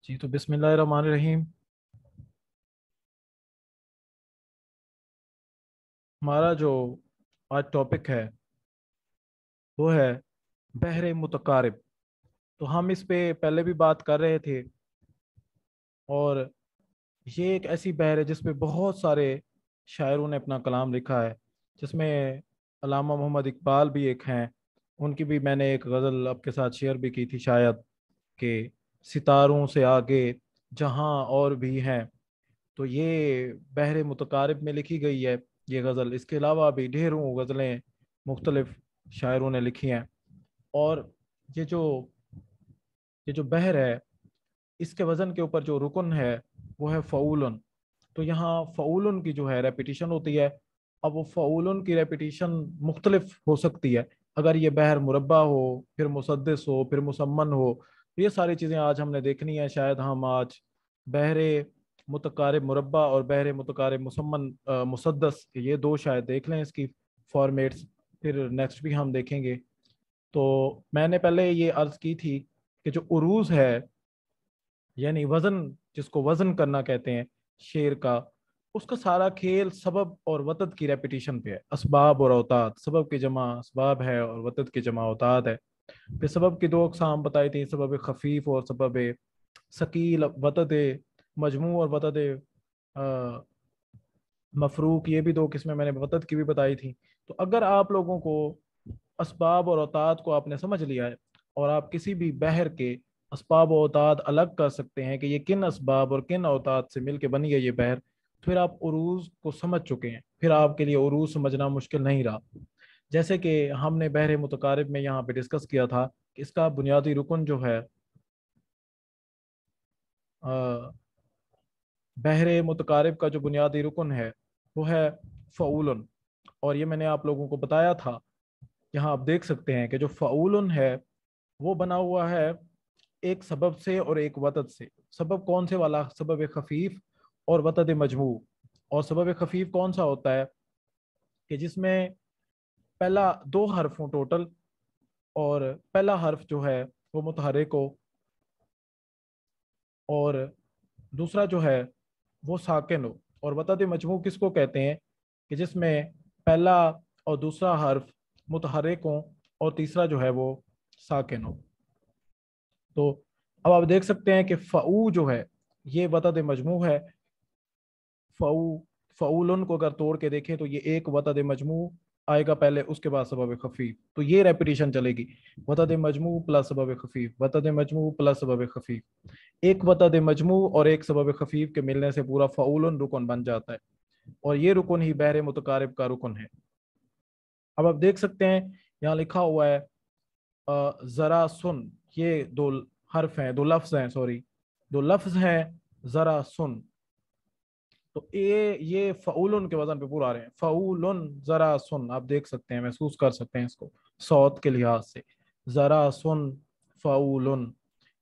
جی تو بسم اللہ الرحمن الرحیم. ہمارا جو آج ٹاپک ہے وہ ہے بحر متقارب. تو ہم اس پہ پہلے بھی بات کر رہے تھے، اور یہ ایک ایسی بحر ہے جس پہ بہت سارے شاعروں نے اپنا کلام لکھا ہے، جس میں علامہ محمد اقبال بھی ایک ہیں. ان کی بھی میں نے ایک غزل آپ کے ساتھ شیئر بھی کی تھی شاید، کہ ستاروں سے آگے جہاں اور بھی ہیں. تو یہ بحر متقارب میں لکھی گئی ہے یہ غزل. اس کے علاوہ بھی ڈھیروں غزلیں مختلف شاعروں نے لکھی ہیں. اور یہ جو یہ جو بحر ہے، اس کے وزن کے اوپر جو رکن ہے وہ ہے فعولن. تو یہاں فعولن کی جو ہے ریپیٹیشن ہوتی ہے. اب وہ فعولن کی ریپیٹیشن مختلف ہو سکتی ہے. اگر یہ بحر مربع ہو، پھر مسدس ہو، پھر مسمن ہو، تو یہ ساری چیزیں آج ہم نے دیکھنی ہے. شاید ہم آج بحر متقارب مربع اور بحر متقارب مسمن مسدس، یہ دو شاید دیکھ لیں اس کی فارمیٹس، پھر نیکسٹ بھی ہم دیکھیں گے. تو میں نے پہلے یہ عرض کی تھی کہ جو عروض ہے، یعنی وزن، جس کو وزن کرنا کہتے ہیں شعر کا، اس کا سارا کھیل سبب اور وتد کی ریپیٹیشن پہ ہے. اسباب اور اوتاد، سبب کی جمع اسباب ہے اور وتد کی جمع اوتاد ہے. پھر سبب کی دو اقسام بتائی تھی، سبب خفیف اور سبب ثقیل. وتد مجموع اور وتد مفروق، یہ بھی دو قسمیں میں نے وتد کی بھی بتائی تھی. تو اگر آپ لوگوں کو اسباب اور اوتاد کو آپ نے سمجھ لیا ہے، اور آپ کسی بھی بحر کے اسباب و اوتاد الگ کر سکتے ہیں کہ یہ کن اسباب اور کن اوتاد سے مل کے بنی ہے یہ بحر، پھر آپ عروض کو سمجھ چکے ہیں. پھر آپ کے لیے عروض سمجھنا مشکل نہیں رہا. جیسے کہ ہم نے بحر متقارب میں یہاں پہ ڈسکس کیا تھا کہ اس کا بنیادی رکن جو ہے، بحر متقارب کا جو بنیادی رکن ہے وہ ہے فعولن. اور یہ میں نے آپ لوگوں کو بتایا تھا. یہاں آپ دیکھ سکتے ہیں کہ جو فعولن ہے وہ بنا ہوا ہے ایک سبب سے اور ایک وتد سے. سبب کون سے والا؟ سبب خفیف اور وتد مجموع. اور سبب خفیف کون سا ہوتا ہے؟ کہ جس میں پہلا دو حرف ہوں ٹوٹل، اور پہلا حرف جو ہے وہ متحرک ہو، اور دوسرا جو ہے وہ ساکن ہو. اور وتد مجموع کس کو کہتے ہیں؟ کہ جس میں پہلا اور دوسرا حرف متحرک ہوں اور تیسرا جو ہے وہ ساکن ہو. تو اب آپ دیکھ سکتے ہیں کہ فعو جو ہے یہ وتد مجموع ہے. فعو فعولن کو اگر توڑ کے دیکھیں تو یہ ایک وتد مجموع آئے گا پہلے، اس کے بعد سبب خفیف. تو یہ ریپیٹیشن چلے گی، وتد مجموع پلس سبب خفیف، وتد مجموع پلس سبب خفیف. ایک وتد مجموع اور ایک سبب خفیف کے ملنے سے پورا فعولن رکن بن جاتا ہے، اور یہ رکن ہی بحر متقارب کا رکن ہے. اب آپ دیکھ سکتے ہیں یہاں لکھا ہوا ہے ذرا سن. یہ دو حرف ہیں، دو لفظ ہیں، سوری، دو لفظ ہیں ذرا سن. تو یہ فعولن کے وزن پہ پورا آ رہے ہیں. فعولن ذرا سن، آپ دیکھ سکتے ہیں، محسوس کر سکتے ہیں اس کو صوت کے لحاظ سے. ذرا سن فعولن.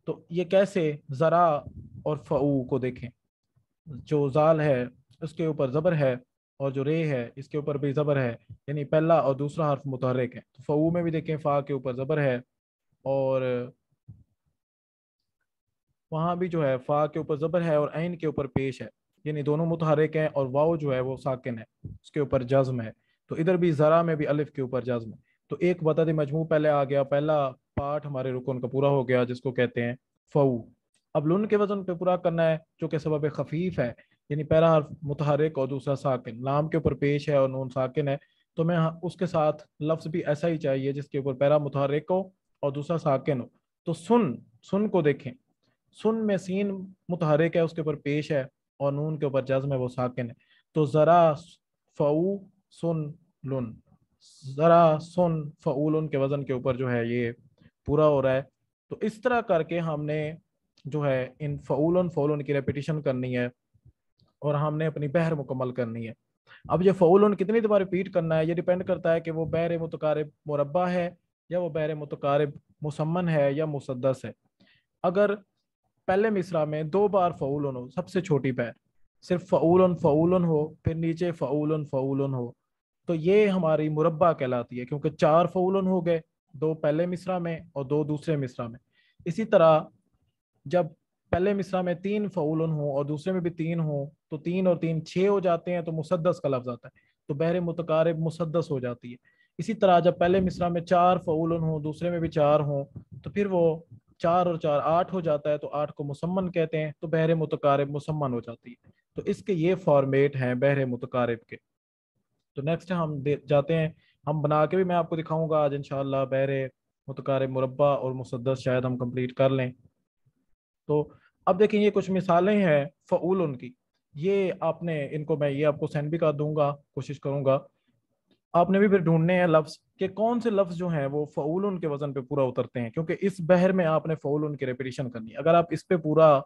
تو یہ کیسے؟ ذرا اور فعو کو دیکھیں. جو زال ہے اس کے اوپر زبر ہے، اور جو رے ہے اس کے اوپر بھی زبر ہے، یعنی پہلا اور دوسرا حرف متحرک ہے. تو فعو میں بھی دیکھیں فا کے اوپر زبر ہے، اور وہاں بھی جو ہے فا کے اوپر زبر ہے اور عین کے اوپر پیش ہے، یعنی دونوں متحرک ہیں. اور واو جو ہے وہ ساکن ہے، اس کے اوپر جزم ہے. تو ادھر بھی ذرا میں بھی الف کے اوپر جزم ہے. تو ایک وتد مجموع پہلے آ گیا، پہلا پارٹ ہمارے رکن کا پورا ہو گیا جس کو کہتے ہیں فعو. اب لن کے وزن پہ پورا کرنا ہے جو کہ سبب خفیف ہے، یعنی پہلا حرف متحرک اور دوسرا ساکن، لام کے اوپر پیش ہے اور نون ساکن ہے. تو میں اس کے ساتھ لفظ بھی ایسا ہی چاہیے جس کے اوپر پہلا متحرک ہو اور دوسرا ساکن ہو. تو سن کو دیکھیں. سن میں سین متحرک ہے، اس کے اوپر پیش ہے، اور نون کے اوپر جزم ہے، وہ ساکن ہے. تو ذرا فعو سن لن، ذرا سن فعولن کے وزن کے اوپر جو ہے یہ پورا ہو رہا ہے. تو اس طرح کر کے ہم نے جو ہے ان فعولن کی ریپیٹیشن کرنی ہے، اور ہم نے اپنی بحر مکمل کرنی ہے. اب یہ فعولن کتنی دفعہ ریپیٹ کرنا ہے یہ ڈیپینڈ کرتا ہے کہ وہ بحر متقارب مربع ہے یا وہ بحر متقارب مسمن ہے یا مسدس ہے. اگر پہلے مصرع میں دو بار فعولن ہو، سب سے چھوٹی بحر، صرف فعولن فعولن ہو، پھر نیچے فعولن فعولن ہو، تو یہ ہماری مربع کہلاتی ہے، کیونکہ چار فعولن ہو گئے، دو پہلے مصرع میں اور دو دوسرے مصرع میں. اسی طرح جب पहले मिसरा में 3 फ़ऊलन हो और दूसरे में भी 3 हो तो 3 और 3 6 हो जाते हैं, तो मुसद्दस का लफ्ज आता है, तो बहरे मुतकारिब मुसद्दस हो जाती है। इसी तरह जब पहले मिसरा में 4 फ़ऊलन हो, दूसरे में भी 4 हो, तो फिर वो 4 और 4 8 हो जाता है, तो 8 को मुसम्मन कहते हैं, तो बहरे मुतकारिब मुसम्मन हो जाती है। तो इसके ये फॉर्मेट हैं बहरे मुतकारिब के। तो नेक्स्ट हम जाते हैं, हम बना के भी मैं आपको दिखाऊंगा आज इंशाल्लाह, बहरे मुतकारिब मुरब्बा और मुसद्दस शायद हम कंप्लीट कर लें। तो अब देखें ये कुछ मिसालें हैं फ़ऊल की, ये आपने इनको मैं ये आपको सेंड भी कर दूंगा, कोशिश करूंगा। आपने भी फिर ढूंढने हैं लफ्ज कि कौन से लफ्ज जो हैं वो फ़ऊल के वजन पे पूरा उतरते हैं, क्योंकि इस बहर में आपने फ़ऊल की रेपिटेशन करनी है। अगर आप इस पे पूरा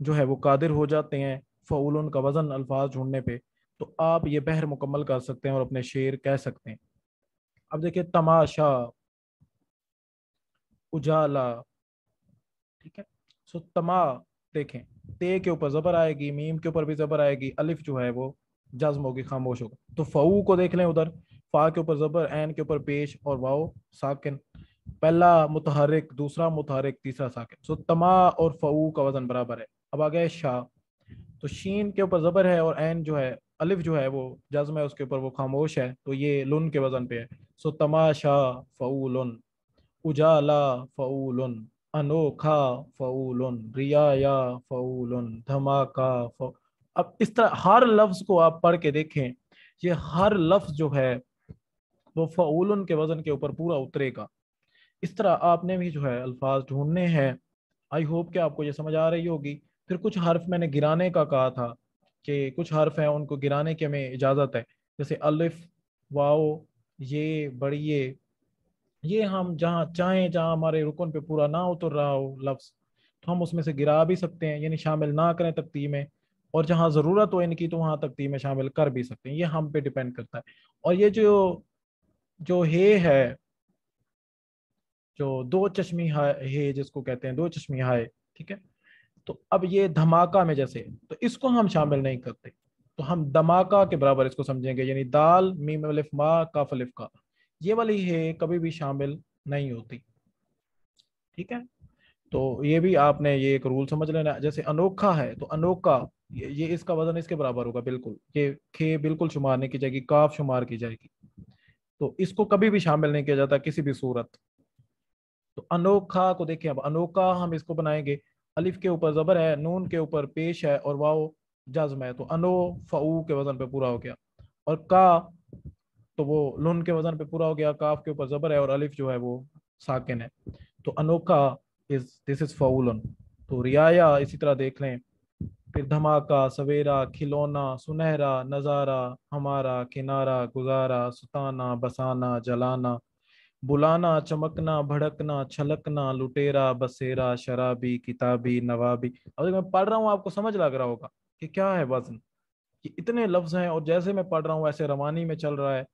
जो है वो कादिर हो जाते हैं फ़ऊल का वजन अल्फाज ढूंढने पे, तो आप ये बहर मुकम्मल कर सकते हैं और अपने शेर कह सकते हैं। अब देखिए तमाशा, उजाला, ठीक है। सो तमा, देखें ते के ऊपर जबर आएगी, मीम के ऊपर भी जबर आएगी, अलिफ जो है वो जज्म होगी, खामोश होगा। तो फऊ को देख लें उधर, फा के ऊपर जबर, ऐन के ऊपर पेश और वाओ साकिन, पहला मुतहरिक, दूसरा मुतहरिक, तीसरा साकिन। सो तमा और फऊ का वजन बराबर है। अब आ गए शाह, तो शीन के ऊपर जबर है और ऐन जो है अलिफ जो है वो जज्म है, उसके ऊपर वो खामोश है, तो ये लुन के वजन पे है। सो तमाशा फऊलुन, उजाला फ़ऊलुन, अनोखा फ़ऊलुन, रियाया फ़ऊलुन, धमाका फ़। अब इस तरह हर लफ्ज को आप पढ़ के देखें, ये हर लफ्ज जो है वो फ़ऊलुन के वजन के ऊपर पूरा उतरेगा। इस तरह आपने भी जो है अल्फाज ढूंढने हैं। आई होप कि आपको ये समझ आ रही होगी। फिर कुछ हर्फ मैंने गिराने का कहा था कि कुछ हर्फ हैं उनको गिराने की हमें इजाज़त है, जैसे अलिफ, वाओ, ये, बड़िए, ये हम जहाँ चाहें, जहाँ हमारे रुकन पे पूरा ना उतर रहा हो लफ्ज, तो हम उसमें से गिरा भी सकते हैं, यानी शामिल ना करें तख्ती में। और जहाँ ज़रूरत हो इनकी तो वहाँ तख्ती में शामिल कर भी सकते हैं, ये हम पे डिपेंड करता है। और ये जो जो है जो दो चश्मी है जिसको कहते हैं दो चश्मी हाय, ठीक है। तो अब ये धमाका में जैसे, तो इसको हम शामिल नहीं करते, तो हम धमाका के बराबर इसको समझेंगे, यानी दाल मीम अलिफ मा काफ अलिफ का, ये वाली है कभी भी शामिल नहीं होती, ठीक है। तो ये भी आपने ये एक रूल समझ लेना। जैसे अनोखा है तो अनोखा, ये इसका वजन इसके बराबर होगा बिल्कुल, ये खे बिल्कुल शुमार नहीं की जाएगी, काफ शुमार की जाएगी, तो इसको कभी भी शामिल नहीं किया जाता किसी भी सूरत। तो अनोखा को देखिए, अब अनोखा हम इसको बनाएंगे, अलिफ के ऊपर जबर है, नून के ऊपर पेश है और वाओ जज्म है, तो अनो फऊ के वजन पे पूरा हो गया। और का, तो वो लुन के वजन पे पूरा हो गया, काफ के ऊपर जबर है और अलिफ जो है वो साकिन है, तो अनोखा इज दिस इज फाउलन। तो रियाया इसी तरह देख लें, फिर धमाका, सवेरा, खिलौना, सुनहरा, नजारा, हमारा, किनारा, गुजारा, सुताना, बसाना, जलाना, बुलाना, चमकना, भड़कना, छलकना, लुटेरा, बसेरा, शराबी, किताबी, नवाबी। अब मैं पढ़ रहा हूँ आपको समझ लग रहा होगा कि क्या है वजन, कि इतने लफ्ज हैं और जैसे मैं पढ़ रहा हूँ ऐसे रवानी में चल रहा है,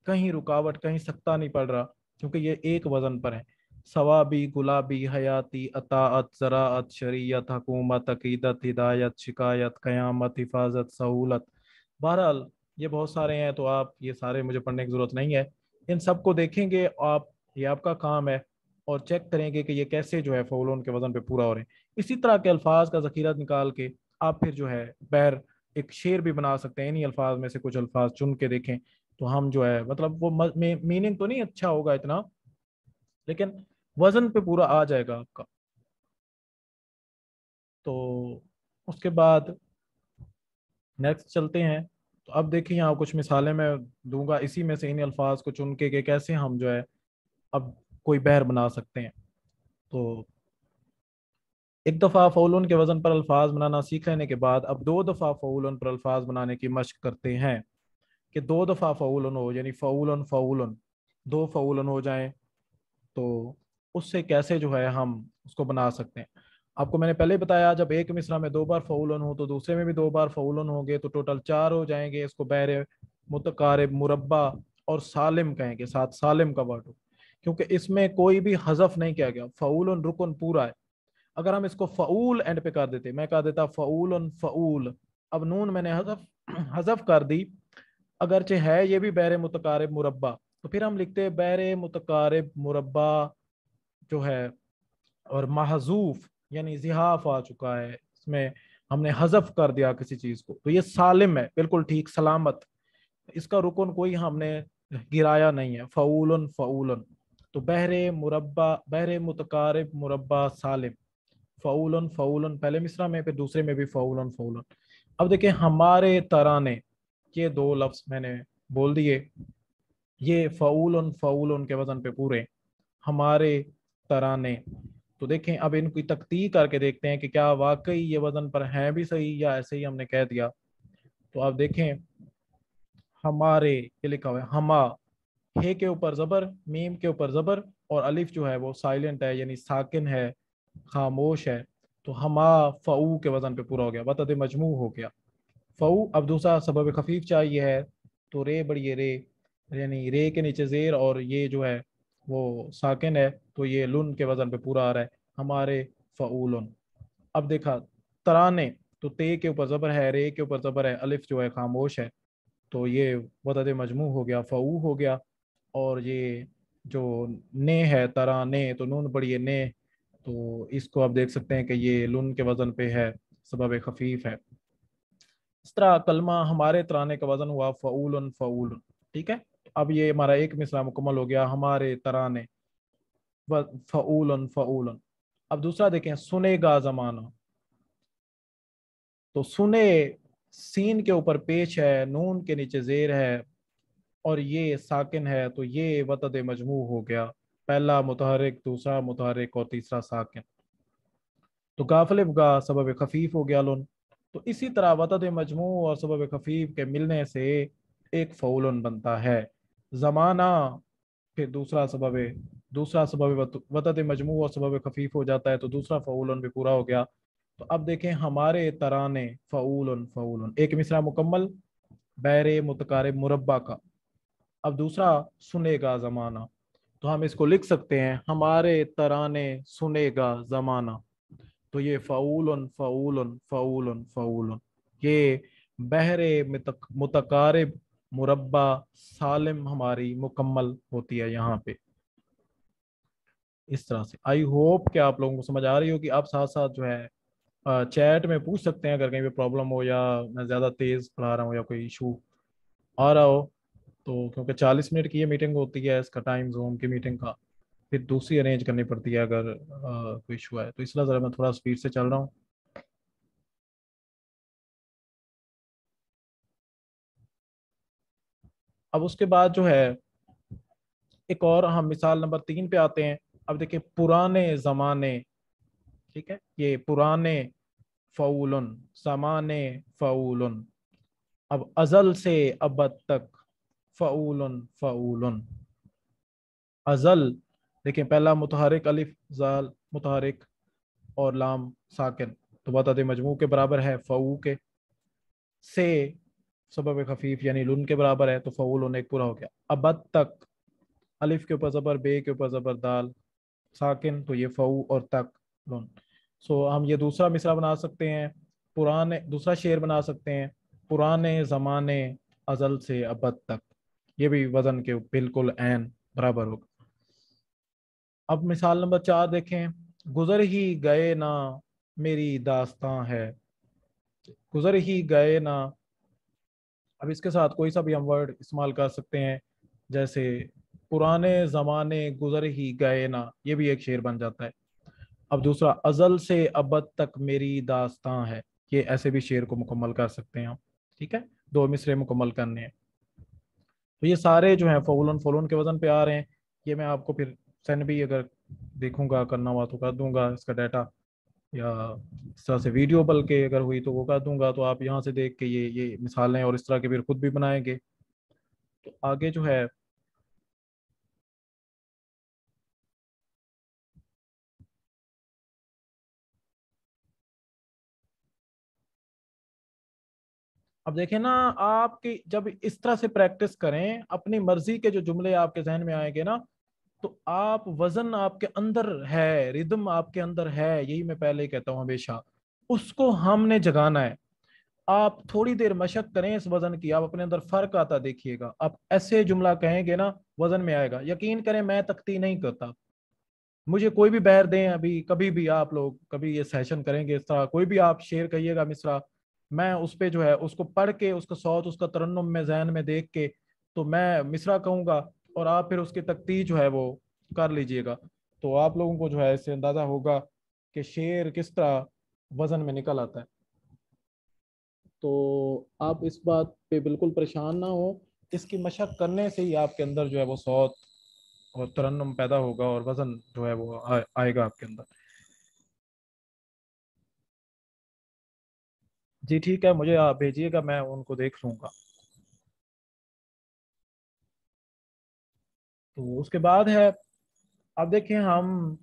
कहीं रुकावट कहीं सख्ता नहीं पड़ रहा, क्योंकि ये एक वजन पर है। सवाबी, गुलाबी, हयाती, अताअत, ज़राअत, शरीयत, हकूमत, अकीदत, हिदायत, शिकायत, क़यामत, हिफाजत, सहूलत। बहरहाल ये बहुत सारे हैं, तो आप ये सारे मुझे पढ़ने की ज़रूरत नहीं है, इन सबको देखेंगे आप, ये आपका काम है, और चेक करेंगे कि ये कैसे जो है फ़ौलों के वज़न पे पूरा हो रहे हैं। इसी तरह के अल्फाज का ज़ख़ीरा निकाल के आप फिर जो है बैर एक शेर भी बना सकते हैं, इन्हीं अल्फाज में से कुछ अल्फाज चुन के देखें, तो हम जो है मतलब वो मीनिंग तो नहीं अच्छा होगा इतना, लेकिन वजन पे पूरा आ जाएगा आपका। तो उसके बाद नेक्स्ट चलते हैं। तो अब देखिए यहाँ कुछ मिसालें मैं दूंगा, इसी में से इन अल्फाज को चुन के कैसे हम जो है अब कोई बहर बना सकते हैं। तो एक दफ़ा फ़ौलन के वज़न पर अल्फाज बनाना सीख लेने के बाद अब दो दफ़ा फ़ौलन पर अल्फाज बनाने की मशक करते हैं, कि दो दफ़ा फ़ौलन हो, यानी फ़ौलन फ़ौलन, दो फ़ौलन हो जाएं, तो उससे कैसे जो है हम उसको बना सकते हैं। आपको मैंने पहले ही बताया, जब एक मिसरा में दो बार फ़ौलन हो तो दूसरे में भी दो बार फ़ौलन होंगे, तो टोटल चार हो जाएंगे। इसको बैर मुतकारिब मुरब्बा और सालिम कहेंगे, साथ सालिम का वर्ड हो, क्योंकि इसमें कोई भी हज़फ नहीं किया गया, फ़ौलन रुकन पूरा है। अगर हम इसको फ़ऊल एंड पे कर देते, मैं कह देता फ़ऊलन फ़ऊल, अब नून मैंने हज़फ हज़फ कर दी, अगरचे है ये भी बैर मुतकारिब मुरब्बा, तो फिर हम लिखते हैं बैर मुतकारिब मुरब्बा जो है और महजूफ यानी जिहाफ आ चुका है, इसमें हमने हजफ कर दिया किसी चीज को, तो ये सालिम है, बिल्कुल ठीक, सलामत। इसका रुकन कोई हमने गिराया नहीं है। फ़ऊलन फ़ऊलन, तो बहरे मुरब्बा, बहरे मुतकारिब मुरब्बा सालिम। फ़ऊलन फ़ऊलन पहले मिसरा में, फिर दूसरे में भी फ़ऊलन फ़ऊलन। अब देखिए हमारे तराने, ये दो लफ्ज मैंने बोल दिए, ये फ़ऊलन फ़ऊलन के वजन पे पूरे, हमारे तराने। तो देखें अब इनकी तख्ती करके देखते हैं कि क्या वाकई ये वजन पर हैं भी सही या ऐसे ही हमने कह दिया। तो आप देखें, हमारे ये लिखा हुआ है हमा, हे के ऊपर जबर, मीम के ऊपर जबर, और अलिफ जो है वो साइलेंट है, यानी साकिन है, खामोश है। तो हमा फ़ऊ के वजन पे पूरा हो गया, वतद मजमू हो गया फ़ऊ। अब दूसरा सबब खफीफ चाहिए है, तो रे बड़ी रे, यानी रे के नीचे जेर और ये जो है वो साकिन है, तो ये लुन के वजन पे पूरा आ रहा है, हमारे फ़ऊलन। अब देखा तराने, तो ते के ऊपर जबर है, रे के ऊपर जबर है, अलिफ जो है खामोश है, तो ये वतद मजमू हो गया, फ़ऊ हो गया। और ये जो ने है तराने, तो नून बड़ी है ने, तो इसको आप देख सकते हैं कि ये लुन के वजन पे है, सबब खफीफ है। इस तरह कलमा हमारे तराने का वजन हुआ फ़ऊलन फ़ऊलन। ठीक है, अब ये हमारा एक मिसरा मुकम्मल हो गया, हमारे तराने फ़ऊलन फ़ऊलन। अब दूसरा देखें, सुनेगा जमाना। तो सुने, सीन के ऊपर पेश है, नून के नीचे जेर है, और ये साकिन है, तो ये वतद मजमू हो गया, पहला मुतहरिक, दूसरा मुतहरिक और तीसरा साकिन। तो गाफिल का सबब खफीफ हो गया लुन। तो इसी तरह वतद मजमू और सबब खफीफ के मिलने से एक फ़ऊलन बनता है, ज़माना। फिर दूसरा सबब वतद मजमू और सबब खफीफ हो जाता है, तो दूसरा फ़ऊलन भी पूरा हो गया। तो अब देखें हमारे तराने फ़ऊलन फ़ऊलन, एक मिसरा मुकम्मल बैरे मुतकारिब मुरब्बा का। अब दूसरा सुनेगा ज़माना, तो हम इसको लिख सकते हैं, हमारे तराने सुनेगा ज़माना। तो ये फ़ऊलन फ़ऊलन फ़ऊलन फ़ऊलन, ये बहरे मुतकारिब मुरब्बा सालिम हमारी मुकम्मल होती है यहाँ पे। इस तरह से आई होप कि आप लोगों को समझ आ रही हो, कि आप साथ साथ जो है चैट में पूछ सकते हैं अगर कहीं पे प्रॉब्लम हो, या मैं ज़्यादा तेज़ पढ़ा रहा हूँ या कोई इशू आ रहा हो। तो क्योंकि 40 मिनट की ये मीटिंग होती है, इसका टाइम जोन की मीटिंग का, फिर दूसरी अरेंज करनी पड़ती है अगर कोई इशू है, तो इसलिए ज़रा मैं थोड़ा स्पीड से चल रहा हूँ। अब उसके बाद जो है एक और, हम मिसाल नंबर 3 पे आते हैं। अब देखिए पुराने ज़माने, ठीक है, ये पुराने फ़ऊलन, ज़माने फ़ऊलन। अब अज़ल से अबद तक फ़ऊलन फ़ऊलन। अज़ल, देखिए पहला मुतहरिक अलिफ जाल मुतहरिक और लाम साकिन, तो वतद मजमू के बराबर है फ़ऊ के। से सबब खफीफ यानी लुन के बराबर है, तो फ़ऊलन एक पूरा हो गया। अबद तक, अलिफ के ऊपर ज़बर, बे के ऊपर ज़बर, दाल साकिन, तो ये फ़ऊ और तक लुन। सो हम ये दूसरा मिसरा बना सकते हैं, पुराने, दूसरा शेर बना सकते हैं, पुराने ज़माने अज़ल से अबद तक। ये भी वज़न के बिल्कुल ऐन बराबर होगा। अब मिसाल नंबर 4 देखें, गुजर ही गए ना मेरी दास्तां है। गुजर ही गए ना, अब इसके साथ कोई सा भी हम वर्ड इस्तेमाल कर सकते हैं, जैसे पुराने ज़माने गुजर ही गए ना, ये भी एक शेर बन जाता है। अब दूसरा, अज़ल से अबद तक मेरी दास्तां है, ये ऐसे भी शेर को मुकम्मल कर सकते हैं हम। ठीक है, दो मिसरे मुकम्मल करने हैं। तो ये सारे जो हैं फ़ौलन फ़ौलन के वज़न पे आ रहे हैं। ये मैं आपको फिर सेंड भी अगर देखूंगा करना हुआ तो कर दूंगा इसका डाटा, या इस तरह से वीडियो बल्कि अगर हुई तो वो कर दूंगा, तो आप यहाँ से देख के ये मिसालें और इस तरह के फिर खुद भी बनाएंगे। तो आगे जो है, अब देखें ना, आपकी जब इस तरह से प्रैक्टिस करें, अपनी मर्जी के जो जुमले आपके जहन में आएंगे ना, तो आप वजन आपके अंदर है, रिदम आपके अंदर है, यही मैं पहले ही कहता हूँ हमेशा, उसको हमने जगाना है। आप थोड़ी देर मशक करें इस वजन की, आप अपने अंदर फर्क आता देखिएगा। आप ऐसे जुमला कहेंगे ना, वजन में आएगा, यकीन करें मैं तख्ती नहीं करता, मुझे कोई भी बहर दें, अभी कभी भी आप लोग कभी ये सेशन करेंगे इस तरह, कोई भी आप शेर कहिएगा मिसरा, मैं उस पे जो है उसको पढ़ के उसका सौत उसका तरन्नुम में जहन में देख के तो मैं मिसरा कहूँगा, और आप फिर उसकी तख्ती जो है वो कर लीजिएगा। तो आप लोगों को जो है इससे अंदाज़ा होगा कि शेर किस तरह वजन में निकल आता है। तो आप इस बात पे बिल्कुल परेशान ना हो, इसकी मशक करने से ही आपके अंदर जो है वो सौत और तरन्नुम पैदा होगा और वजन जो है वो आएगा आपके अंदर। जी ठीक है, मुझे आप भेजिएगा, मैं उनको देख लूँगा। तो उसके बाद है, अब देखें हम,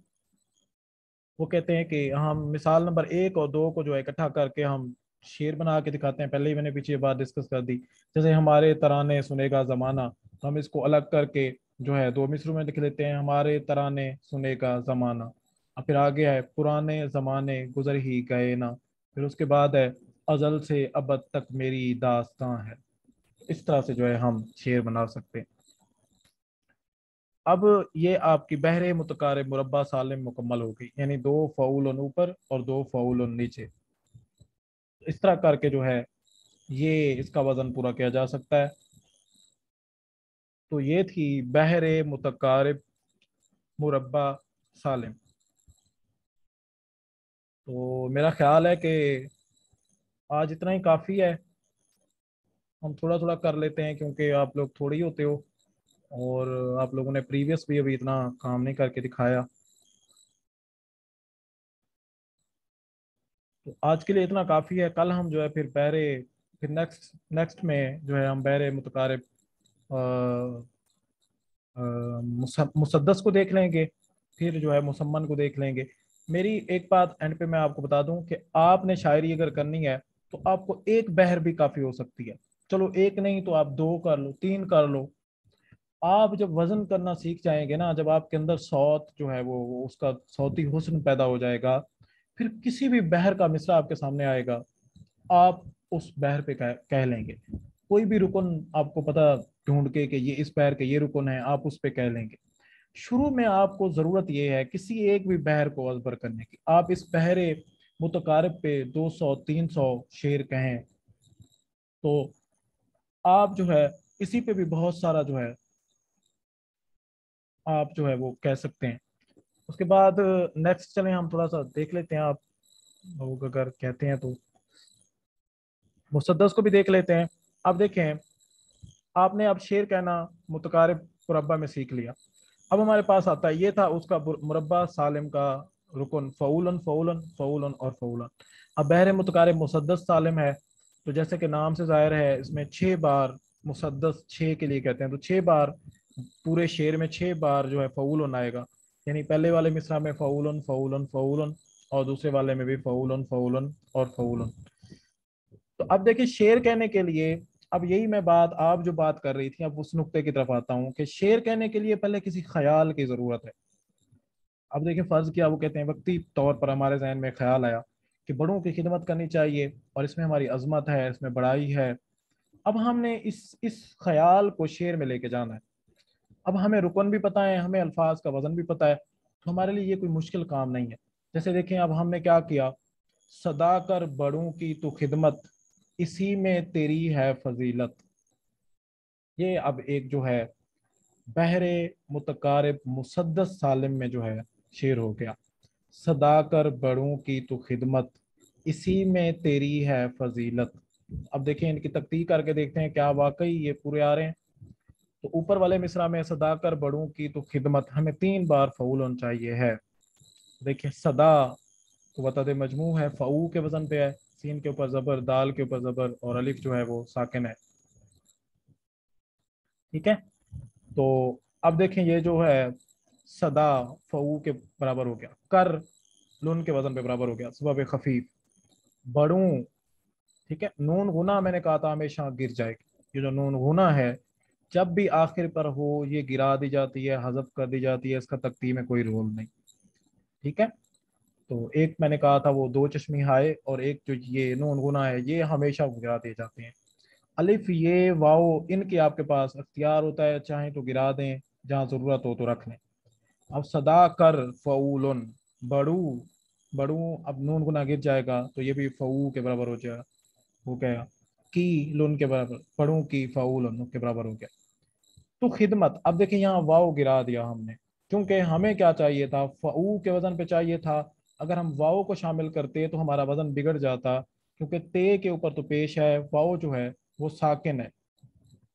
वो कहते हैं कि हम मिसाल नंबर 1 और 2 को जो है इकट्ठा करके हम शेर बना के दिखाते हैं। पहले ही मैंने पीछे ये बात डिस्कस कर दी। जैसे हमारे तराने सुनेगा ज़माना, तो हम इसको अलग करके जो है 2 मिसरों में लिख लेते हैं, हमारे तराने सुनेगा ज़माना। और फिर आगे है पुराने ज़माने गुजर ही गए ना। फिर उसके बाद है अजल से अबद तक मेरी दास्तां है। इस तरह से जो है हम शेर बना सकते हैं। अब ये आपकी बहरे मुतकारिब मुरब्बा सालिम मुकम्मल हो गई, यानी 2 फ़ाउल ऊपर और 2 फ़ाउल नीचे। इस तरह करके जो है ये इसका वजन पूरा किया जा सकता है। तो ये थी बहरे मुतकारिब मुरब्बा सालिम। तो मेरा ख्याल है कि आज इतना ही काफ़ी है। हम थोड़ा थोड़ा कर लेते हैं क्योंकि आप लोग थोड़ी होते हो, और आप लोगों ने प्रीवियस भी अभी इतना काम नहीं करके दिखाया। तो आज के लिए इतना काफ़ी है। कल हम जो है फिर बहरे, फिर नेक्स्ट नेक्स्ट में जो है हम बहरे मुतकारिब मुसद्दस को देख लेंगे, फिर जो है मुसम्मन को देख लेंगे। मेरी एक बात एंड पे मैं आपको बता दूं कि आपने शायरी अगर करनी है तो आपको एक बहर भी काफ़ी हो सकती है। चलो एक नहीं तो आप 2 कर लो, 3 कर लो। आप जब वजन करना सीख जाएंगे ना, जब आपके अंदर सौत जो है वो उसका सौती हुस्न पैदा हो जाएगा, फिर किसी भी बहर का मिसरा आपके सामने आएगा, आप उस बहर पे कह लेंगे। कोई भी रुकन आपको पता ढूंढ के कि ये इस बहर के ये रुकन है, आप उस पे कह लेंगे। शुरू में आपको ज़रूरत ये है किसी एक भी बहर को अजबर करने की। आप इस बहरे मुतकारिब पे 200 300 शेर कहें तो आप जो है इसी पे भी बहुत सारा जो है आप जो है वो कह सकते हैं। उसके बाद नेक्स्ट चलें, हम थोड़ा सा देख लेते हैं, आप लोग अगर कहते हैं तो मुसद्दस को भी देख लेते हैं। अब देखें, आपने अब शेर कहना मुतकारिब मुरब्बा में सीख लिया। अब हमारे पास आता है, ये था उसका मुरब्बा सालिम का रुकन, फ़ऊलन फ़ऊलन फ़ऊलन और फ़ऊलन। अब बहरे मुतकारिब मुसद्दस सालिम है, तो जैसे कि नाम से ज़ाहिर है इसमें 6 बार मुसद्दस 6 के लिए कहते हैं, तो 6 बार पूरे शेर में 6 बार जो है फ़ऊलन आएगा। यानी पहले वाले मिसरा में फ़ऊलन फ़ऊलन फ़ऊलन, और दूसरे वाले में भी फ़ऊलन फ़ऊलन और फ़ऊलन। तो अब देखिए शेर कहने के लिए, अब यही मैं बात आप जो बात कर रही थी, अब उस नुक्ते की तरफ आता हूँ कि शेर कहने के लिए पहले किसी ख्याल की जरूरत है। अब देखिए फर्ज किया, वो कहते हैं वक्ती तौर पर हमारे जहन में ख्याल आया कि बड़ों की खिदमत करनी चाहिए और इसमें हमारी अजमत है, इसमें बड़ाई है। अब हमने इस ख्याल को शेर में लेके जाना है। अब हमें रुकन भी पता है, हमें अल्फाज का वजन भी पता है, तो हमारे लिए ये कोई मुश्किल काम नहीं है। जैसे देखें अब हमने क्या किया, सदा कर बड़ों की तो खिदमत, इसी में तेरी है फजीलत। ये अब एक जो है बहरे मुतकारिब मुसद्दस सालिम में जो है शेर हो गया, सदा कर बड़ों की तो खिदमत, इसी में तेरी है फजीलत। अब देखें इनकी तख्ती करके देखते हैं क्या वाकई ये पूरे आ रहे हैं। तो ऊपर वाले मिसरा में सदा कर बड़ों की तो खिदमत, हमें 3 बार फ़ऊलन चाहिए है। देखिए सदा तो वतद मजमू है, फ़ऊ के वजन पे है, सीन के ऊपर ज़बर, दाल के ऊपर ज़बर, और अलिफ जो है वो साकिन है। ठीक है, तो अब देखें ये जो है सदा फ़ऊ के बराबर हो गया, कर लुन के वजन पे बराबर हो गया, सबब खफीफ, बड़ू। ठीक है, नून गुना मैंने कहा था हमेशा गिर जाएगी। ये जो नून गुना है जब भी आखिर पर हो ये गिरा दी जाती है, हजफ कर दी जाती है, इसका तख्ती में कोई रोल नहीं। ठीक है, तो एक मैंने कहा था वो दो चश्मी हाय, और एक जो ये नून गुना है ये हमेशा गिरा दिए जाते हैं। अलिफ ये वाओ इनके आपके पास अख्तियार होता है, चाहे तो गिरा दें, जहाँ ज़रूरत हो तो रख लें। अब सदा कर फ़ऊलन, बड़ू, बड़ू, अब नून गुना गिर जाएगा तो ये भी फ़ऊ के बराबर हो जाएगा, हो गया की लुन के बराबर, पढ़ूं की फ़ऊलन के बराबर हो गया। तो खिदमत, अब देखिए यहाँ वाव गिरा दिया हमने, क्योंकि हमें क्या चाहिए था, फ़ऊ के वजन पे चाहिए था। अगर हम वाव को शामिल करते तो हमारा वजन बिगड़ जाता, क्योंकि ते के ऊपर तो पेश है, वाव जो है वो साकिन है,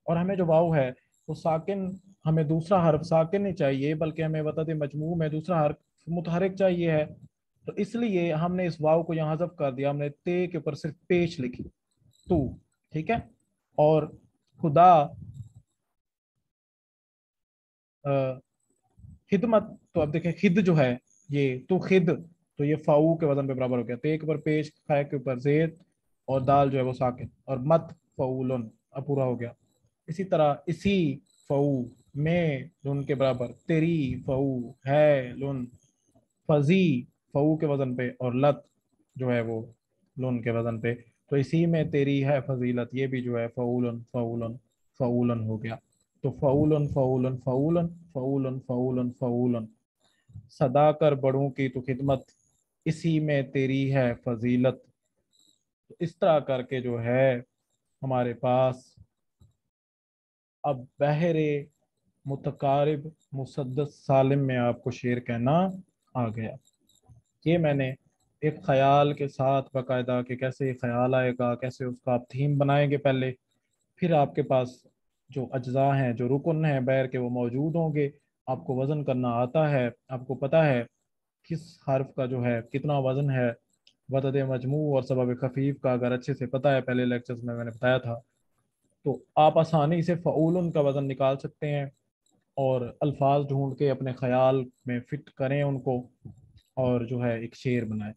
और हमें जो वाव है वो साकिन, हमें दूसरा हर्फ साकिन नहीं चाहिए, बल्कि हमें वतद मजमू में दूसरा हर्फ मुतहरिक चाहिए है। तो इसलिए हमने इस वाव को यहाँ हज़फ कर दिया, हमने ते के ऊपर सिर्फ पेश लिखी, तू, ठीक है। और खुदा, खिदमत, तो अब देखें खिद जो है, ये तो खिद, तो ये फाऊ के वजन पे बराबर हो गया, तो एक ऊपर पेश, खै के ऊपर जेद, और दाल जो है वो साकिन, और मत फ़ऊलन, अब पूरा हो गया। इसी तरह इसी, फ़ऊ, में लुन के बराबर, तेरी, फ़ऊ, है लुन, फजी, फ़ऊ के वजन पे, और लत जो है वो लुन के वजन पे। तो इसी में तेरी है फजीलत, ये भी जो है फ़ऊलन फ़ऊलन फ़ऊलन हो गया। तो फ़ऊलन फ़ऊलन फ़ऊलन फ़ऊलन फ़ऊलन फ़ऊलन, सदा कर बड़ों की तो खिदमत, इसी में तेरी है फजीलत। तो इस तरह करके जो है हमारे पास अब बहरे मुतकारिब मुसद्दस सालिम में आपको शेर कहना आ गया। ये मैंने एक ख्याल के साथ बाकायदा, कि कैसे ये ख्याल आएगा, कैसे उसका आप थीम बनाएंगे पहले, फिर आपके पास जो अज्जा हैं, जो रुकन हैं बैर के, वो मौजूद होंगे। आपको वज़न करना आता है, आपको पता है किस हर्फ का जो है कितना वज़न है, वदद मजमू और सबब खफीफ का अगर अच्छे से पता है, पहले लेक्चर्स में मैंने बताया था, तो आप आसानी से फ़ऊलन का वज़न निकाल सकते हैं, और अल्फाज ढूंढ के अपने ख्याल में फिट करें उनको, और जो है एक शेर बनाएं।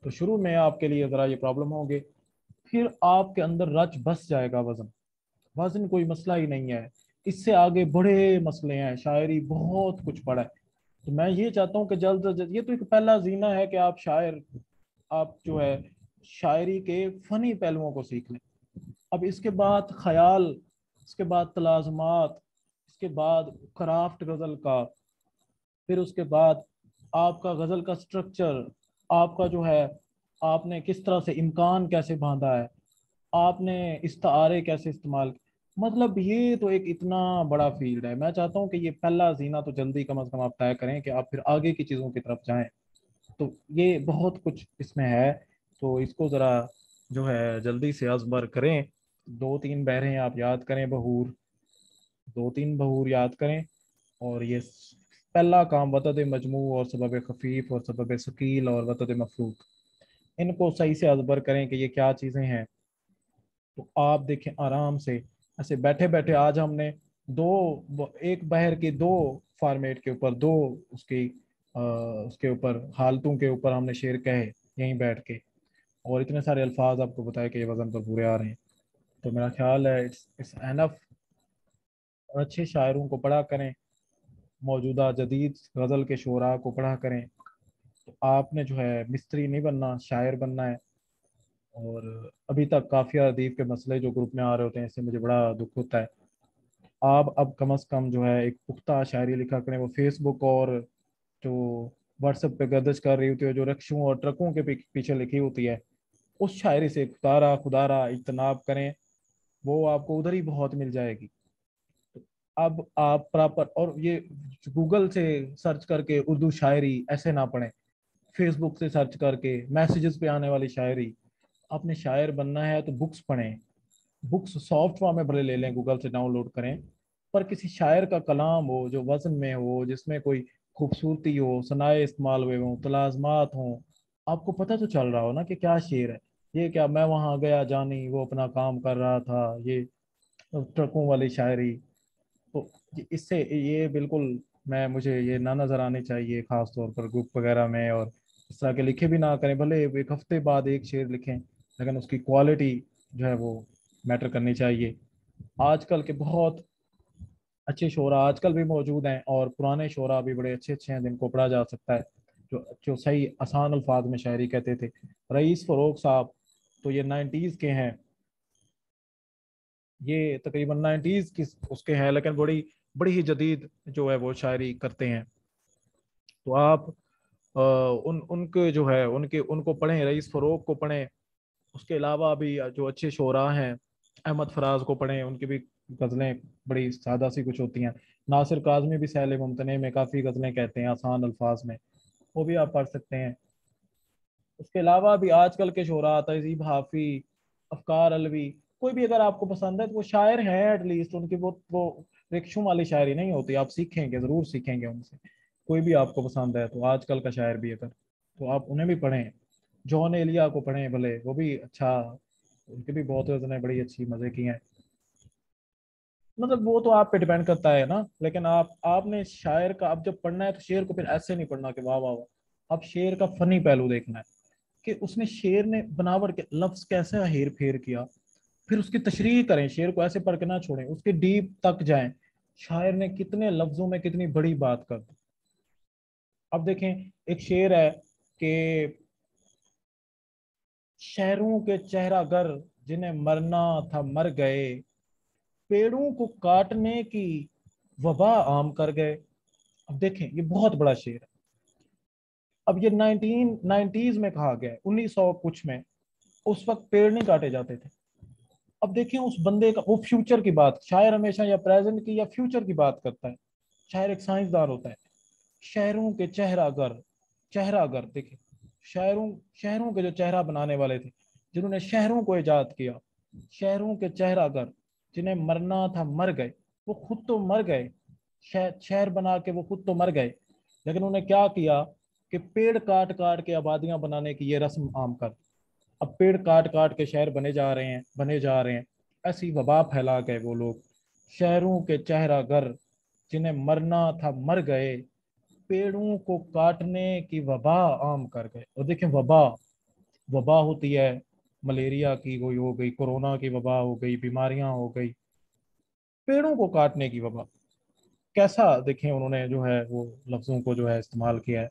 तो शुरू में आपके लिए ज़रा ये प्रॉब्लम होगी, फिर आपके अंदर रच बस जाएगा वज़न, वज़न कोई मसला ही नहीं है। इससे आगे बड़े मसले हैं, शायरी बहुत कुछ पढ़ा है। तो मैं ये चाहता हूँ कि जल्द से जल्द, ये तो एक पहला जीना है कि आप शायर, आप जो है शायरी के फनी पहलुओं को सीख लें। अब इसके बाद ख्याल, इसके बाद तलाज़ुमात, इसके बाद क्राफ्ट गज़ल का, फिर उसके बाद आपका गज़ल का स्ट्रक्चर, आपका जो है, आपने किस तरह से इम्कान कैसे बांधा है, आपने इस्तारे कैसे इस्तेमाल, मतलब ये तो एक इतना बड़ा फील्ड है। मैं चाहता हूँ कि ये पहला जीना तो जल्दी कम अज़ कम आप तय करें, कि आप फिर आगे की चीज़ों की तरफ जाएं। तो ये बहुत कुछ इसमें है, तो इसको ज़रा जो है जल्दी से अज़बर करें। दो तीन बहरें आप याद करें, बहूर, दो तीन बहूर याद करें। और ये पहला काम वतद मजमू और सबब खफीफ और सबब सकील और वतद मफरूक, इनको सही से अज़बर करें कि ये क्या चीज़ें हैं। तो आप देखें आराम से, ऐसे बैठे बैठे आज हमने एक बहर के दो फॉर्मेट के ऊपर, दो उसकी उसके ऊपर हालतों के ऊपर हमने शेर कहे यहीं बैठ के, और इतने सारे अल्फाज आपको बताए कि ये वजन पर पूरे आ रहे हैं। तो मेरा ख्याल है इट्स एनफ। और अच्छे शायरों को पढ़ा करें, मौजूदा जदीद गज़ल के शोरा को पढ़ा करें। तो आपने जो है मिस्त्री नहीं बनना, शायर बनना है। और अभी तक काफिया अदीब के मसले जो ग्रुप में आ रहे होते हैं, इससे मुझे बड़ा दुख होता है। आप अब कम अज़ कम जो है एक पुख्ता शायरी लिखा करें, वो फेसबुक और जो व्हाट्सएप पे गर्दिश कर रही होती है, जो रक्षों और ट्रकों के पीछे लिखी होती है, उस शायरी से खुदारा खुदारा इज्तनाब करें, वो आपको उधर ही बहुत मिल जाएगी। अब आप प्रॉपर, और ये गूगल से सर्च करके उर्दू शायरी ऐसे ना पढ़ें, फेसबुक से सर्च करके मैसेजेस पे आने वाली शायरी। आपने शायर बनना है तो बुक्स पढ़ें, बुक्स सॉफ्ट फॉर्म में भले ले लें, गूगल से डाउनलोड करें, पर किसी शायर का कलाम हो जो वजन में हो, जिसमें कोई खूबसूरती हो, सनाए इस्तेमाल हुए हों, तलाज़मात हों, आपको पता तो चल रहा हो ना कि क्या शेर है। ये क्या मैं वहां गया जानी वो अपना काम कर रहा था, ये ट्रकों वाली शायरी। तो इससे ये बिल्कुल, मैं मुझे ये ना नजर आने चाहिए, खास तौर पर ग्रुप वगैरह में। और इस तरह के लिखे भी ना करें, भले एक हफ्ते बाद एक शेर लिखें, लेकिन उसकी क्वालिटी जो है वो मैटर करनी चाहिए। आजकल के बहुत अच्छे शोरा आजकल भी मौजूद हैं, और पुराने शोरा भी बड़े अच्छे अच्छे हैं जिनको पढ़ा जा सकता है, जो जो सही आसान अल्फाज में शायरी कहते थे। रईस फ़रोख साहब तो ये 90s के हैं, ये तकरीबन 90s की उसके हैं, लेकिन बड़ी बड़ी ही जदीद जो है वो शायरी करते हैं। तो आप उनके जो है उनको पढ़ें, रईस फ़ारूक को पढ़ें। उसके अलावा भी जो अच्छे शोरा हैं, अहमद फराज को पढ़ें, उनकी भी गज़लें बड़ी सादा सी कुछ होती हैं। नासिर काज़मी भी सैल मुमतने में काफ़ी गज़लें कहते हैं आसान अल्फाज में, वो भी आप पढ़ सकते हैं। उसके अलावा भी आजकल के शोरा, तहजीब हाफी, अफकार अलवी, कोई भी अगर आपको पसंद है तो वो शायर हैं एटलीस्ट, उनकी वो रिक्शों वाली शायरी नहीं होती, आप सीखेंगे, ज़रूर सीखेंगे उनसे। कोई भी आपको पसंद है तो आजकल का शायर भी अगर, तो आप उन्हें भी पढ़ें। जॉन एलिया को पढ़ें भले, वो भी अच्छा, उनकी भी बहुत गज़लें बड़ी अच्छी मज़े की हैं। मतलब वो तो आप पे डिपेंड करता है ना, लेकिन आपने शायर का, अब जब पढ़ना है तो शेर को फिर ऐसे नहीं पढ़ना कि वाह वाह वाह, अब शेर का फनी पहलू देखना है कि उसने, शेर ने बनावट के लफ्ज कैसे हेर फेर किया, फिर उसकी तशरीह करें, शेर को ऐसे पढ़ के ना छोड़ें, उसके डीप तक जाएं, शायर ने कितने लफ्जों में कितनी बड़ी बात कर दी। अब देखें, एक शेर है कि शहरों के चेहरा गर जिन्हें मरना था मर गए, पेड़ों को काटने की वबा आम कर गए। अब देखें, ये बहुत बड़ा शेर है। अब ये 1990s में कहा गया है, 1900 कुछ में, उस वक्त पेड़ नहीं काटे जाते थे। अब देखिए उस बंदे का, वो फ्यूचर की बात, शायर हमेशा या प्रेजेंट की या फ्यूचर की बात करता है। शायर एक साइंसदान होता है। शहरों के चेहरा गर देखिए, शहरों शहरों के जो चेहरा बनाने वाले थे, जिन्होंने शहरों को इजाद किया, शहरों के चेहरा गर जिन्हें मरना था मर गए, वो खुद तो मर गए, शहर बना के वो खुद तो मर गए, लेकिन उन्होंने क्या किया कि पेड़ काट काट के आबादियां बनाने की ये रस्म आम कर। अब पेड़ काट काट के शहर बने जा रहे हैं, ऐसी वबा फैला गए वो लोग। शहरों के चेहरा गर जिन्हें मरना था मर गए, पेड़ों को काटने की वबा आम कर गए। और देखें, वबा वबा होती है, मलेरिया की कोई हो गई, कोरोना की वबा हो गई, बीमारियां हो गई, पेड़ों को काटने की वबा। कैसा देखें उन्होंने जो है वो लफ्जों को जो है इस्तेमाल किया है,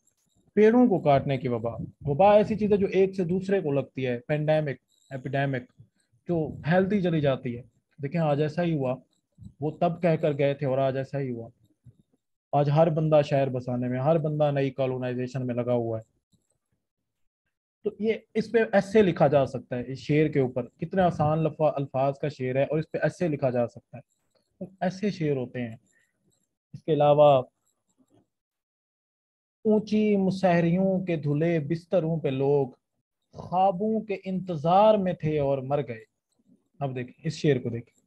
पेड़ों को काटने की वबा। वबा ऐसी चीज है जो एक से दूसरे को लगती है, पेंडेमिक, एपिडेमिक, जो फैलती चली जाती है। देखें आज ऐसा ही हुआ, वो तब कह कर गए थे और आज ऐसा ही हुआ। आज हर बंदा शहर बसाने में, हर बंदा नई कॉलोनाइजेशन में लगा हुआ है। तो ये इस पे ऐसे लिखा जा सकता है, इस शेर के ऊपर, कितने आसान अल्फाज का शेर है और इस पे ऐसे लिखा जा सकता है। तो ऐसे शेर होते हैं। इसके अलावा, ऊंची मुसहरियों के धुले बिस्तरों पे लोग ख्वाबों के इंतजार में थे और मर गए। अब देखिए इस शेर को देखिए,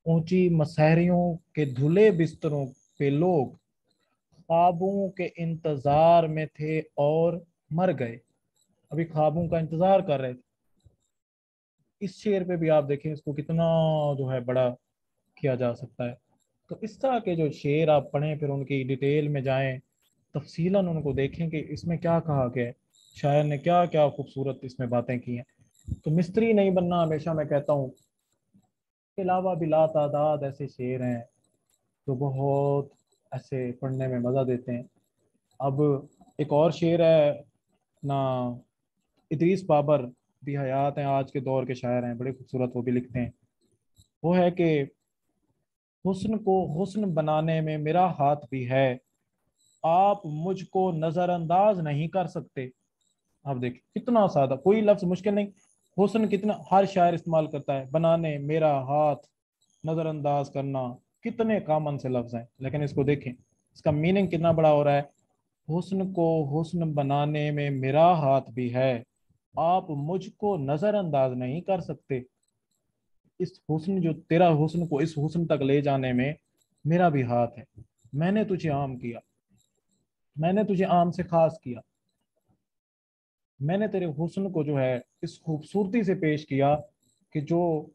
ऊंची मसहरियों के धुले बिस्तरों पे लोग ख्वाबों के इंतजार में थे और मर गए। अभी ख्वाबों का इंतजार कर रहे थे। इस शेर पे भी आप देखें, इसको कितना जो है बड़ा किया जा सकता है। तो इस तरह के जो शेर आप पढ़ें, फिर उनकी डिटेल में जाएं, तफसीलन उनको देखें कि इसमें क्या कहा गया है, शायर ने क्या क्या खूबसूरत इसमें बातें की हैं। तो मिस्त्री नहीं बनना, हमेशा मैं कहता हूँ। इसके अलावा भी लातादाद ऐसे शेर हैं जो बहुत ऐसे पढ़ने में मज़ा देते हैं। अब एक और शेर है ना, इदरीस बाबर भी हयात हैं, आज के दौर के शायर हैं, बड़े खूबसूरत, वो भी लिखते हैं। वो है कि हुस्न को हुस्न बनाने में मेरा हाथ भी है, आप मुझको नजरअंदाज नहीं कर सकते। आप देखिए कितना सादा, कोई लफ्ज मुश्किल नहीं। हुस्न कितना हर शायर इस्तेमाल करता है, बनाने, मेरा हाथ, नजरअंदाज करना, कितने कॉमन से लफ्ज हैं, लेकिन इसको देखें, इसका मीनिंग कितना बड़ा हो रहा है। हुस्न को हुस्न बनाने में मेरा हाथ भी है, आप मुझको नजरअंदाज नहीं कर सकते। इस हुस्न, जो तेरा हुस्न को इस हुस्न तक ले जाने में मेरा भी हाथ है। मैंने तुझे आम किया, मैंने तुझे आम से खास किया, मैंने तेरे हुस्न को जो है इस खूबसूरती से पेश किया कि जो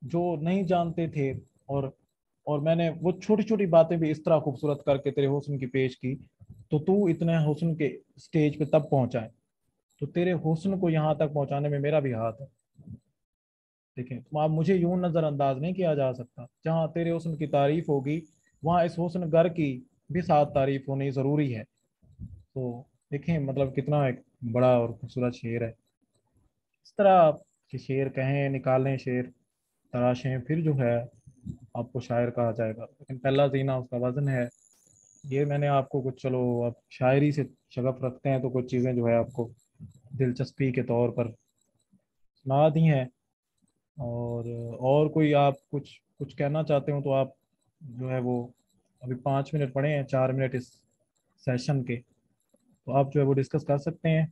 जो नहीं जानते थे, और मैंने वो छोटी छोटी बातें भी इस तरह खूबसूरत करके तेरे हुस्न की पेश की, तो तू इतने हुस्न के स्टेज पे तब पहुंचा है। तो तेरे हुस्न को यहाँ तक पहुंचाने में मेरा भी हाथ है। देखें, तो आप मुझे यूं नजरअंदाज नहीं किया जा सकता। जहाँ तेरे हुस्न की तारीफ होगी, वहाँ इस हुस्न गर की भी साथ तारीफ होनी जरूरी है। तो देखें, मतलब कितना एक बड़ा और खूबसूरत शेर है। इस तरह के शेर कहें, निकालें शेर, तराशें, फिर जो है आपको शायर कहा जाएगा। लेकिन पहला जीना उसका वजन है, یہ میں نے آپ کو کچھ، چلو آپ شاعری سے شغف رکھتے ہیں تو کچھ چیزیں جو ہے آپ کو دلچسپی کے طور پر سنا دی ہیں، اور کوئی آپ کچھ کچھ کہنا چاہتے ہوں تو آپ جو ہے وہ، ابھی 5 منٹ پڑے ہیں، 4 منٹ اس سیشن کے، تو آپ جو ہے وہ ڈسکس کر سکتے ہیں،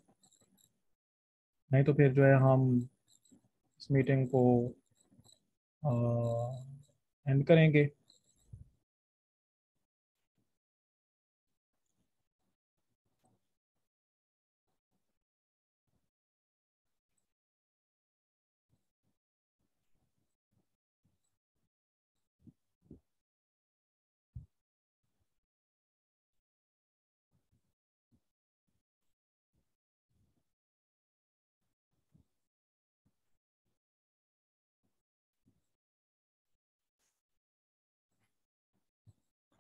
نہیں تو پھر جو ہے ہم اس میٹنگ کو اینڈ کریں گے۔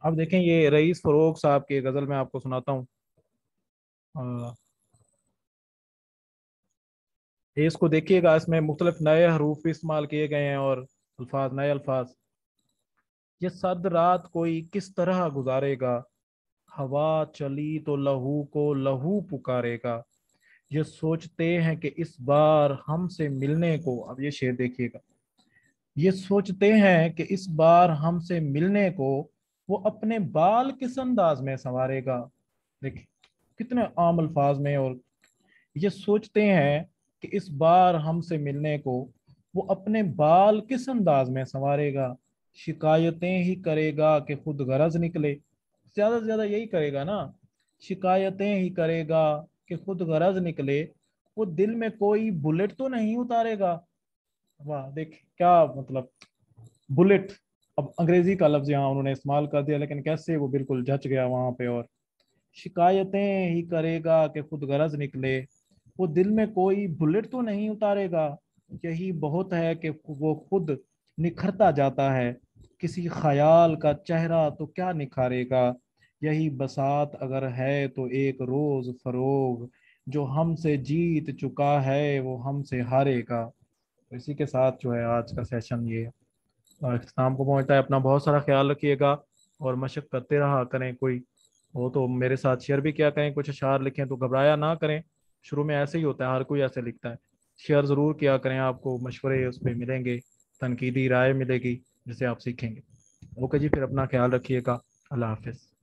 اب دیکھیں، یہ رئیس فروغ صاحب کی غزل میں آپ کو سناتا ہوں۔ یہ اس کو دیکھیے گا، اس میں مختلف نئے حروف بھی استعمال کیے گئے ہیں اور الفاظ، نئے الفاظ۔ یہ صد رات کوئی کس طرح گزارے گا، ہوا چلی تو لہو کو لہو پکارے گا۔ یہ سوچتے ہیں کہ اس بار ہم سے ملنے کو، اب یہ شعر دیکھیے گا، یہ سوچتے ہیں کہ اس بار ہم سے ملنے کو وہ اپنے بال کس انداز میں سنوارے گا۔ دیکھیں کتنے عام الفاظ میں، اور یہ سوچتے ہیں کہ اس بار ہم سے ملنے کو وہ اپنے بال کس انداز میں سنوارے گا۔ شکایتیں ہی کرے گا کہ خود غرض نکلے، زیادہ سے زیادہ یہی کرے گا نا، شکایتیں ہی کرے گا کہ خود غرض نکلے، وہ دل میں کوئی بلٹ تو نہیں اتارے گا۔ واہ، دیکھ کیا مطلب، بلٹ، اب انگریزی کا لفظ یہاں انہوں نے استعمال کر دیا، لیکن کیسے وہ بالکل جچ گیا وہاں پہ۔ اور شکایتیں ہی کرے گا کہ خود غرض نکلے، وہ دل میں کوئی بلٹ تو نہیں اتارے گا۔ یہی بہت ہے کہ وہ خود نکھرتا جاتا ہے، کسی خیال کا چہرہ تو کیا نکھارے گا۔ یہی بساط اگر ہے تو ایک روز فروغ، جو ہم سے جیت چکا ہے وہ ہم سے ہارے گا۔ اسی کے ساتھ جو ہے آج کا سیشن یہ اختتام کو پہنچتا ہے۔ اپنا بہت سارا خیال رکھیے گا، اور مشق کرتے رہا کریں، کوئی وہ تو میرے ساتھ شیئر بھی کیا کریں، کچھ اشعار لکھیں تو گھبرایا نہ کریں، شروع میں ایسے ہی ہوتا ہے، ہر کوئی ایسے لکھتا ہے۔ شیئر ضرور کیا کریں، آپ کو مشورے اس پہ ملیں گے، تنقیدی رائے ملے گی جسے آپ سیکھیں گے۔ اوکے جی، پھر اپنا خیال رکھیے گا، اللہ حافظ۔